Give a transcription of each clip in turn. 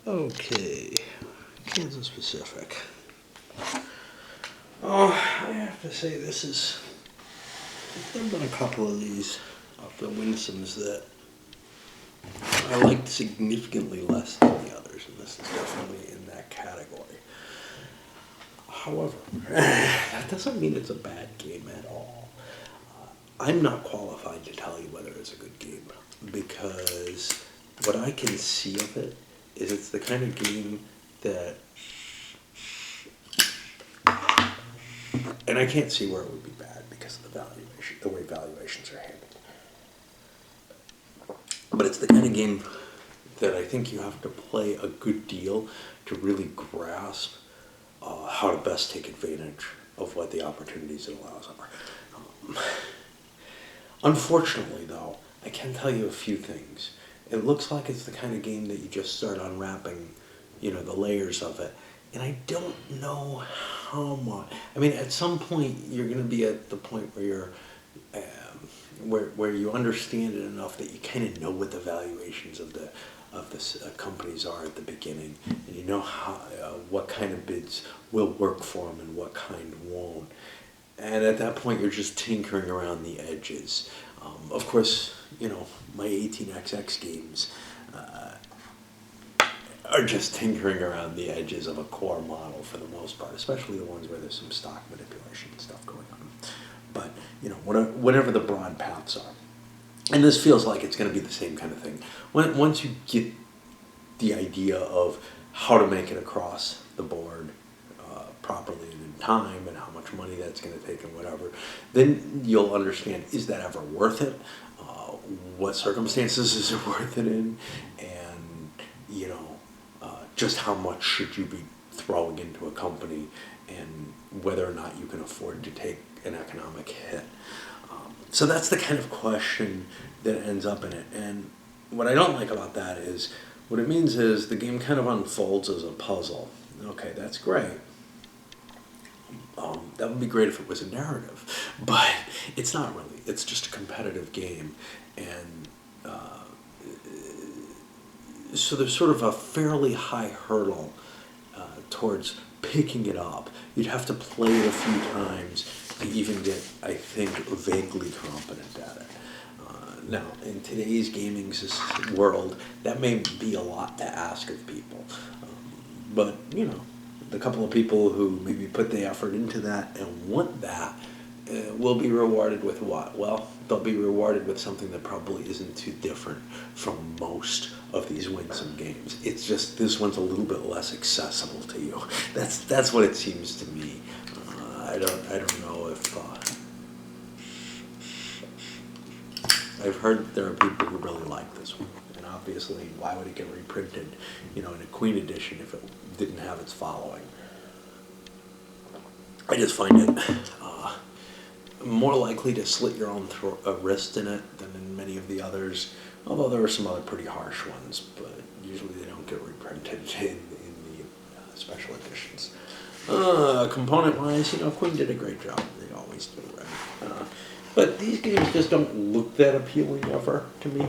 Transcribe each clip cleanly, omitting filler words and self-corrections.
Okay, Kansas Pacific. Oh, I have to say there have been a couple of these of the Winsoms that I liked significantly less than the others, and this is definitely in that category. However, that doesn't mean it's a bad game at all. I'm not qualified to tell you whether it's a good game because what I can see of it is it's the kind of game that, and I can't see where it would be bad because of the valuation, the way valuations are handled. But it's the kind of game that I think you have to play a good deal to really grasp how to best take advantage of what the opportunities it allows are. Um, Unfortunately, though, I can tell you a few things. It looks like it's the kind of game that you just start unwrapping, the layers of it. And I don't know how much. I mean, at some point, you're going to be at the point where where you understand it enough that you kind of know what the valuations of the companies are at the beginning, and you know how what kind of bids will work for them and what kind won't. And at that point, you're just tinkering around the edges. Of course, my 18xx games are just tinkering around the edges of a core model for the most part, especially the ones where there's some stock manipulation and stuff going on. But, whatever the broad paths are. And this feels like it's going to be the same kind of thing. Once you get the idea of how to make it across the board properly and in time and how much money that's going to take and whatever, then you'll understand, is that ever worth it? What circumstances is it worth it in? And, just how much should you be throwing into a company and whether or not you can afford to take an economic hit. So that's the kind of question that ends up in it. And what I don't like about that is, what it means is the game kind of unfolds as a puzzle. Okay, that's great. That would be great if it was a narrative, but it's not really. It's just a competitive game, and so there's sort of a fairly high hurdle towards picking it up. You'd have to play it a few times to even get, I think, vaguely competent at it. Now, in today's gaming world, that may be a lot to ask of people. But, the couple of people who maybe put the effort into that and want that will be rewarded with what? Well, they'll be rewarded with something that probably isn't too different from most of these Winsome games. It's just this one's a little bit less accessible to you. That's what it seems to me. I don't know if I've heard there are people who really like this one, and obviously, why would it get reprinted, in a Queen edition if it didn't have its following? I just find it more likely to slit your own wrist in it than in many of the others. Although there are some other pretty harsh ones, but usually they don't get reprinted in the special editions. Component-wise, Queen did a great job. They always do, right? But these games just don't look that appealing ever to me.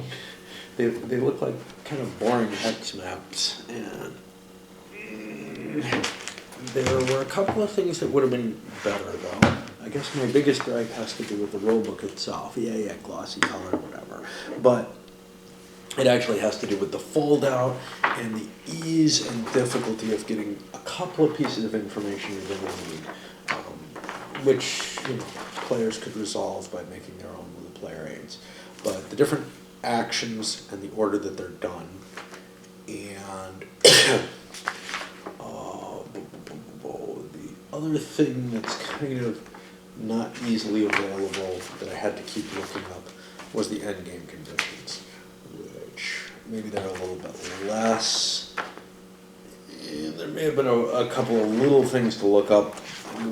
They look like kind of boring hex maps, and there were a couple of things that would have been better, though. I guess my biggest gripe has to do with the rulebook itself. Yeah, glossy color, whatever. But it actually has to do with the fold-out and the ease and difficulty of getting a couple of pieces of information you're going to need, which players could resolve by making their own with the player aids. But the different actions and the order that they're done, and the other thing that's kind of not easily available that I had to keep looking up was the endgame conditions, which maybe they're a little bit less. And there may have been a couple of little things to look up.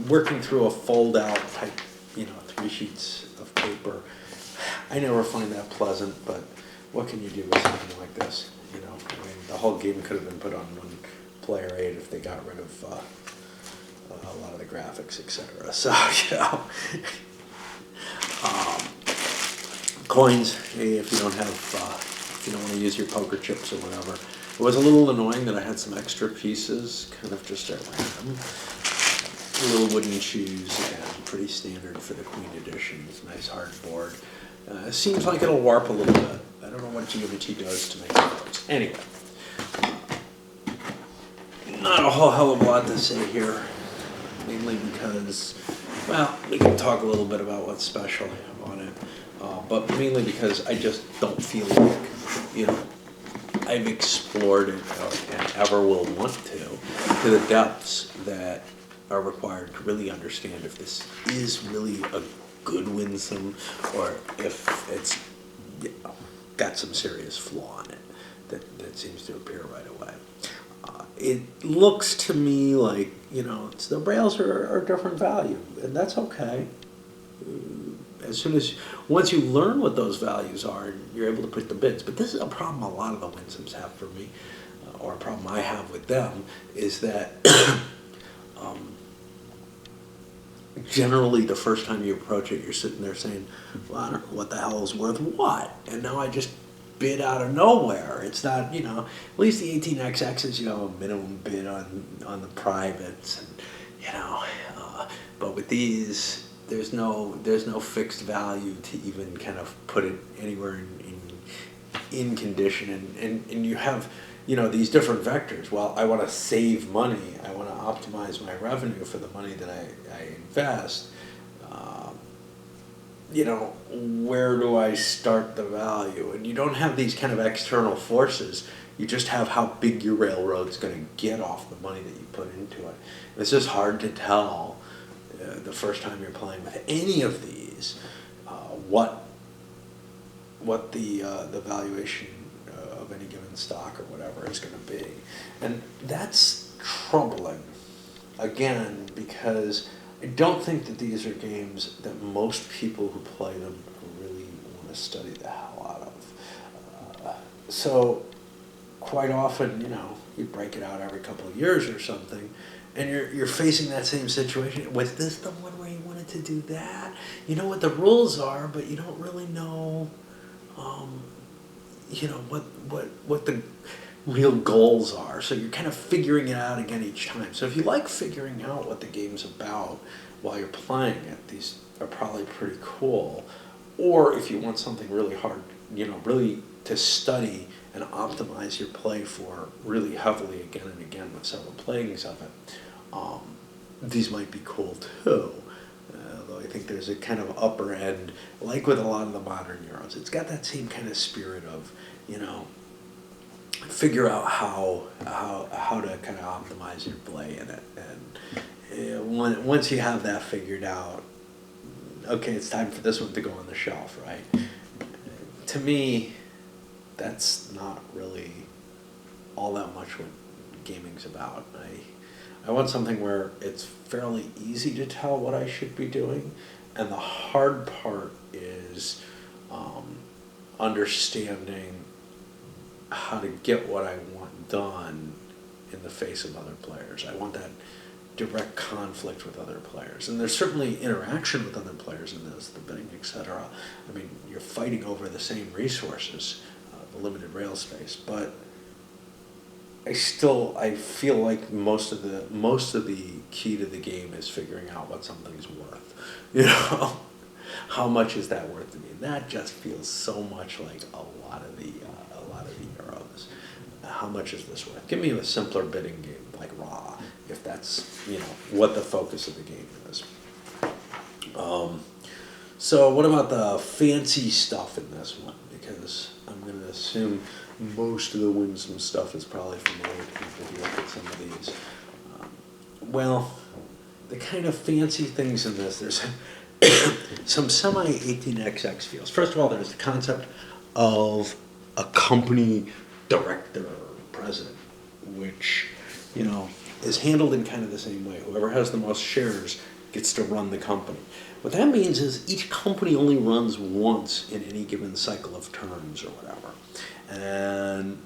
Working through a fold-out type, 3 sheets of paper, I never find that pleasant, but what can you do with something like this? The whole game could have been put on one player aid if they got rid of a lot of the graphics, etc. So, coins, if you don't want to use your poker chips or whatever, It was a little annoying that I had some extra pieces, kind of just at random. Little wooden shoes, again, pretty standard for the Queen edition. It's a nice hard board. It seems like it'll warp a little bit. I don't know what geometry does to make it work. Anyway, not a whole hell of a lot to say here, mainly because, well, we can talk a little bit about what's special on it, but mainly because I just don't feel like, you know, I've explored it and ever will want to the depths that are required to really understand if this is really a good winsome or if it's, you know, got some serious flaw in it that seems to appear right away. It looks to me like, you know, the rails are different value, and that's okay. Once you learn what those values are, you're able to put the bids. But this is a problem a lot of the winsomes have for me, or a problem I have with them, is that generally the first time you approach it, you're sitting there saying, well, I don't know what the hell is worth what, and now I just bid out of nowhere. It's not, you know, at least the 18XXs, you know, a minimum bid on the privates, and, you know, but with these, there's no fixed value to even kind of put it anywhere in condition, and you have, you know, these different vectors. Well, I want to save money. I want to optimize my revenue for the money that I invest. You know, where do I start the value? And you don't have these kind of external forces. You just have how big your railroad's going to get off the money that you put into it. It's just hard to tell the first time you're playing with any of these what the valuation of any given stock or whatever is going to be. And that's troubling, again, because I don't think that these are games that most people who play them really want to study the hell out of. So quite often, you know, you break it out every couple of years or something, and you're facing that same situation. Was this the one where you wanted to do that? You know what the rules are, but you don't really know, you know, what the real goals are. So you're kind of figuring it out again each time. So if you like figuring out what the game's about while you're playing it, these are probably pretty cool. Or if you want something really hard, you know, really to study and optimize your play for really heavily again and again with several playings of it, these might be cool too. Though I think there's a kind of upper end, like with a lot of the modern Euros. It's got that same kind of spirit of, you know, figure out how to kind of optimize your play in it, and once you have that figured out, okay, it's time for this one to go on the shelf, right? To me, that's not really all that much what gaming's about. I want something where it's fairly easy to tell what I should be doing, and the hard part is understanding how to get what I want done in the face of other players. I want that direct conflict with other players. And there's certainly interaction with other players in this, the bidding, etc. I mean, you're fighting over the same resources, the limited rail space, but I feel like most of the key to the game is figuring out what something's worth. You know, how much is that worth to me? And that just feels so much like a lot of the Euros. How much is this worth? Give me a simpler bidding game like Raw, if that's, you know, what the focus of the game is. So what about the fancy stuff in this one? Because I'm going to assume most of the winsome stuff is probably familiar to people who look at some of these. Well, the kind of fancy things in this, there's some semi-18XX feels. First of all, there's the concept of a company director or president, which, you know, is handled in kind of the same way. Whoever has the most shares gets to run the company. What that means is each company only runs once in any given cycle of terms or whatever. And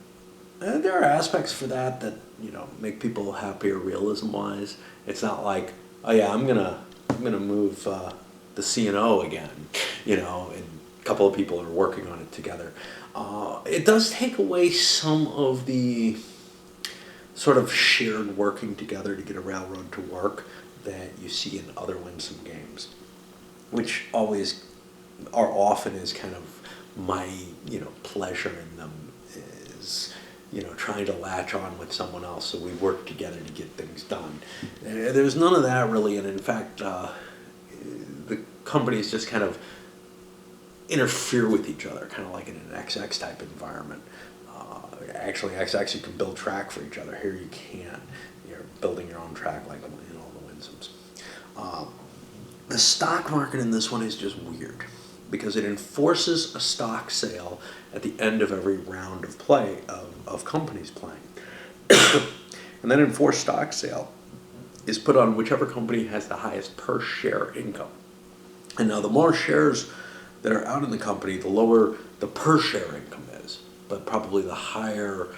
there are aspects for that, you know, make people happier realism-wise. It's not like, oh yeah, I'm gonna move the C&O again, you know, and A couple of people are working on it together. It does take away some of the sort of shared working together to get a railroad to work that you see in other Winsome games, which always or often is kind of my pleasure in them is trying to latch on with someone else so we work together to get things done. There's none of that really, and in fact the companies just kind of interfere with each other, kind of like in an XX type environment. Actually, XX you can build track for each other. Here you can't. You're building your own track like in all the Winsomes. The stock market in this one is just weird because it enforces a stock sale at the end of every round of play of companies playing. And that enforced stock sale is put on whichever company has the highest per share income. And now the more shares that are out in the company, the lower the per share income is, but probably the higher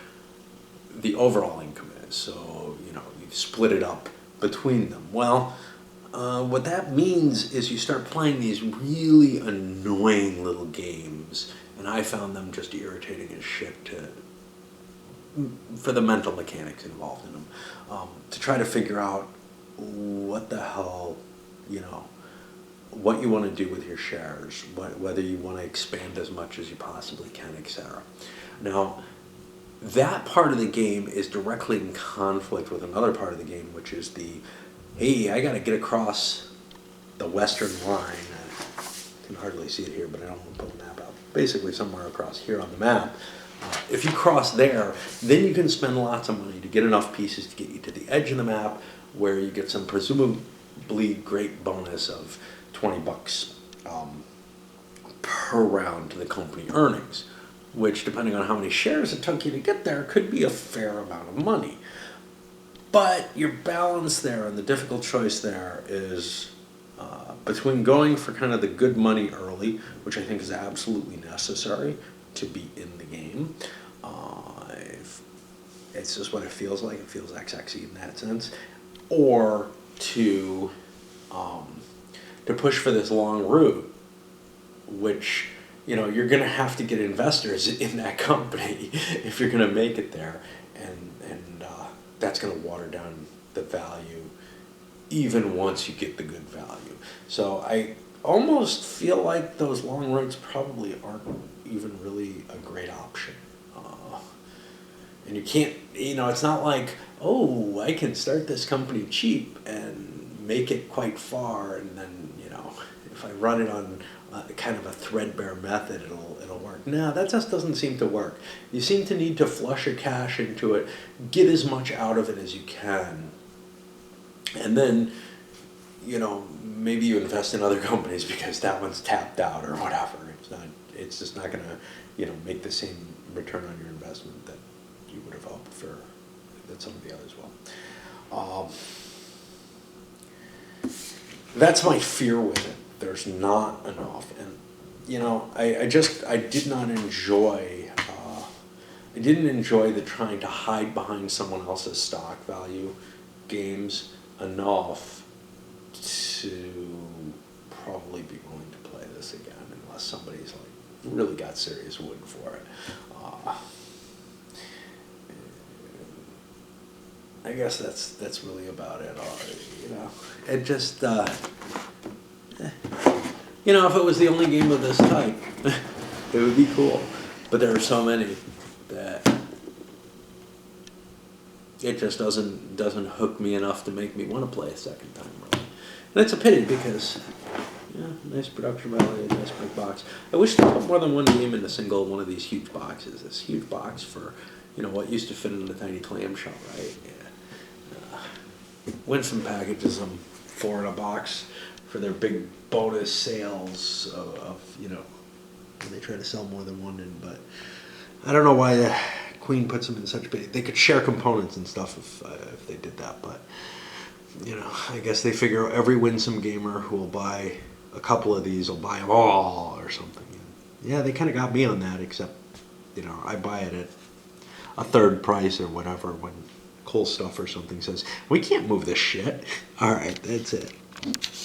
the overall income is. So, you've split it up between them. Well, what that means is you start playing these really annoying little games, and I found them just irritating as shit for the mental mechanics involved in them, to try to figure out what the hell, what you want to do with your shares, whether you want to expand as much as you possibly can, etc. Now, that part of the game is directly in conflict with another part of the game, which is hey, I got to get across the western line. I can hardly see it here, but I don't want to pull the map out. Basically somewhere across here on the map. If you cross there, then you can spend lots of money to get enough pieces to get you to the edge of the map where you get some presumably great bonus of $20 per round to the company earnings, which, depending on how many shares it took you to get there, could be a fair amount of money. But your balance there and the difficult choice there is between going for kind of the good money early, which I think is absolutely necessary to be in the game. It's just what it feels like. It feels XXE in that sense. Or to push for this long route, which you're going to have to get investors in that company if you're going to make it there, and that's going to water down the value even once you get the good value. So I almost feel like those long routes probably aren't even really a great option. And you can't, it's not like, oh, I can start this company cheap and make it quite far, and then, if I run it on kind of a threadbare method, it'll work. No, that just doesn't seem to work. You seem to need to flush your cash into it, get as much out of it as you can, and then, maybe you invest in other companies because that one's tapped out or whatever. It's just not going to, make the same return on your investment that you would have hoped for, that some of the others will. That's my fear with it. There's not enough, and I did not enjoy. I didn't enjoy the trying to hide behind someone else's stock value games enough to probably be willing to play this again, unless somebody's really got serious wood for it. I guess that's really about it. It just. If it was the only game of this type, it would be cool. But there are so many that it just doesn't hook me enough to make me want to play a second time. Really. And it's a pity because, nice production value, nice big box. I wish they put more than one game in a single one of these huge boxes. This huge box for, what used to fit in a tiny clamshell, right? Yeah. Winsome packages them 4 in a box for their big bonus sales of when they try to sell more than one in. But I don't know why the Queen puts them in such big. They could share components and stuff if they did that, but I guess they figure every Winsome gamer who will buy a couple of these will buy them all or something. Yeah, they kind of got me on that, except I buy it at a third price or whatever when Cool Stuff or something says we can't move this shit. All right, that's it.